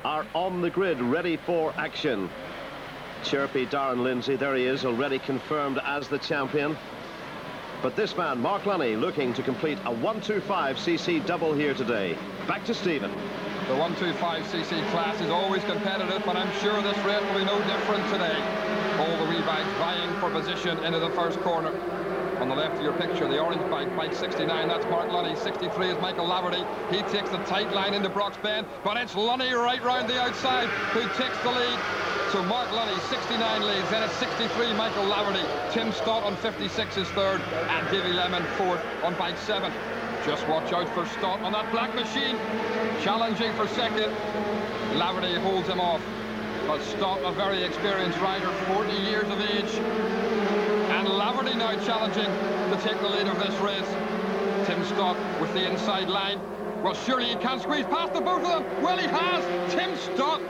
are on the grid, ready for action. Chirpy Darren Lindsay, there he is, already confirmed as the champion. But this man, Mark Lunny, looking to complete a 125cc double here today. Back to Stephen. The 125cc class is always competitive, but I'm sure this race will be no different today. All the wee bikes vying for position into the first corner. On the left of your picture, the orange bike, bike 69, that's Mark Lunny. 63 is Michael Laverty. He takes the tight line into Brock's Bend, but it's Lunny right round the outside who takes the lead. So Mark Lunny, 69 leads, then it's 63, Michael Laverty. Tim Stott on 56 is third, and Davy Lemon fourth on bike 7. Just watch out for Stott on that black machine. Challenging for second. Laverty holds him off. But Stott, a very experienced rider, 40 years of age. And Laverty now challenging to take the lead of this race. Tim Stott with the inside line. Well, surely he can't squeeze past the both of them. Well, he has. Tim Stott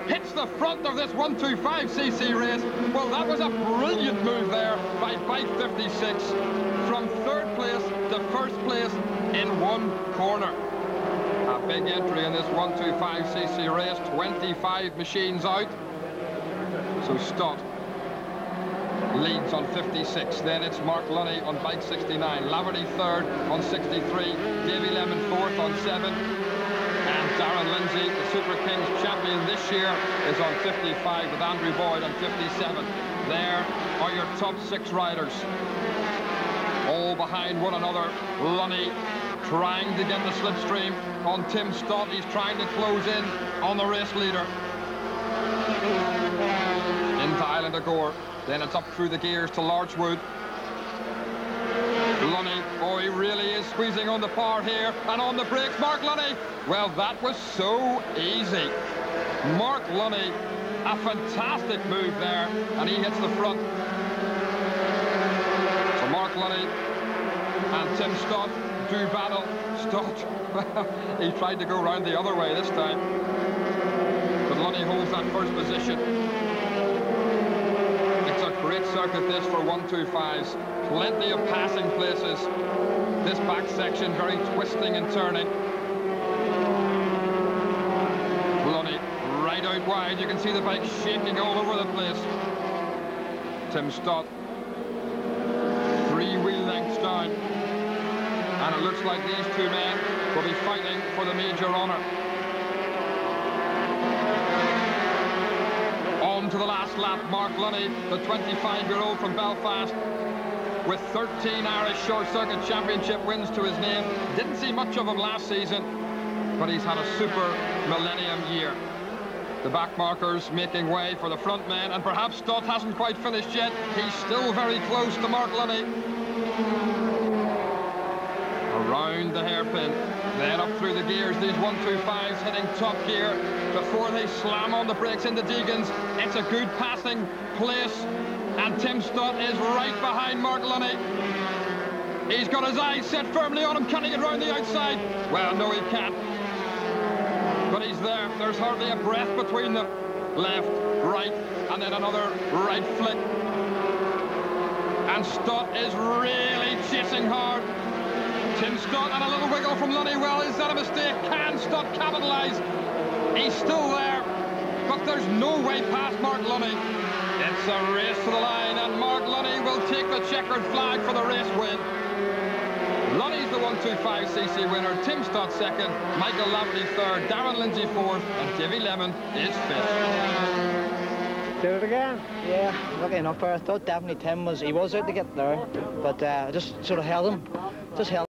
hits the front of this 125cc race. Well, that was a brilliant move there by bike 56. From third place to first place in one corner. A big entry in this 125cc race. 25 machines out. So Stott leads on 56. Then it's Mark Lunny on bike 69. Laverty third on 63. Davy Lemon fourth on 7. And Darren Lindsay, the Superkings champion this year, is on 55 with Andrew Boyd on 57. There are your top 6 riders. All behind one another. Lunny trying to get the slipstream on Tim Stott. He's trying to close in on the race leader. Into Island of Gore. Then it's up through the gears to Larchwood. Lunny, oh, he really is squeezing on the power here and on the brakes. Mark Lunny, well, that was so easy. Mark Lunny, a fantastic move there, and he hits the front. So Mark Lunny and Tim Stott do battle. Stott, he tried to go round the other way this time, but Lunny holds that first position. It's a great circuit this for 125s. Plenty of passing places. This back section very twisting and turning. Lunny right out wide. You can see the bike shaking all over the place. Tim Stott 3 wheel lengths down. And it looks like these two men will be fighting for the major honour. On to the last lap, Mark Lunny, the 25-year-old from Belfast, with 13 Irish Short Circuit Championship wins to his name. Didn't see much of him last season, but he's had a super millennium year. The back markers making way for the front men, and perhaps Stott hasn't quite finished yet. He's still very close to Mark Lunny. Around the hairpin, then up through the gears, these 125s hitting top gear before they slam on the brakes into Deegan's. It's a good passing place, and Tim Stott is right behind Mark Lunny. He's got his eyes set firmly on him. Can he get round the outside? Well, no, he can't. But he's there. There's hardly a breath between them. Left, right, and then another right flick. And Stott is really chasing hard. Tim Stott and a little wiggle from Lunny. Well, is that a mistake? Can Stott capitalise? He's still there, but there's no way past Mark Lunny. It's a race to the line, and Mark Lunny will take the checkered flag for the race win. Lunny's the 125cc winner, Tim Stott second, Michael Laverty third, Darren Lindsay fourth, and Davy Lemon is fifth. Do it again? Yeah, lucky enough. I thought definitely Tim was out to get there, but I just sort of held him. Just held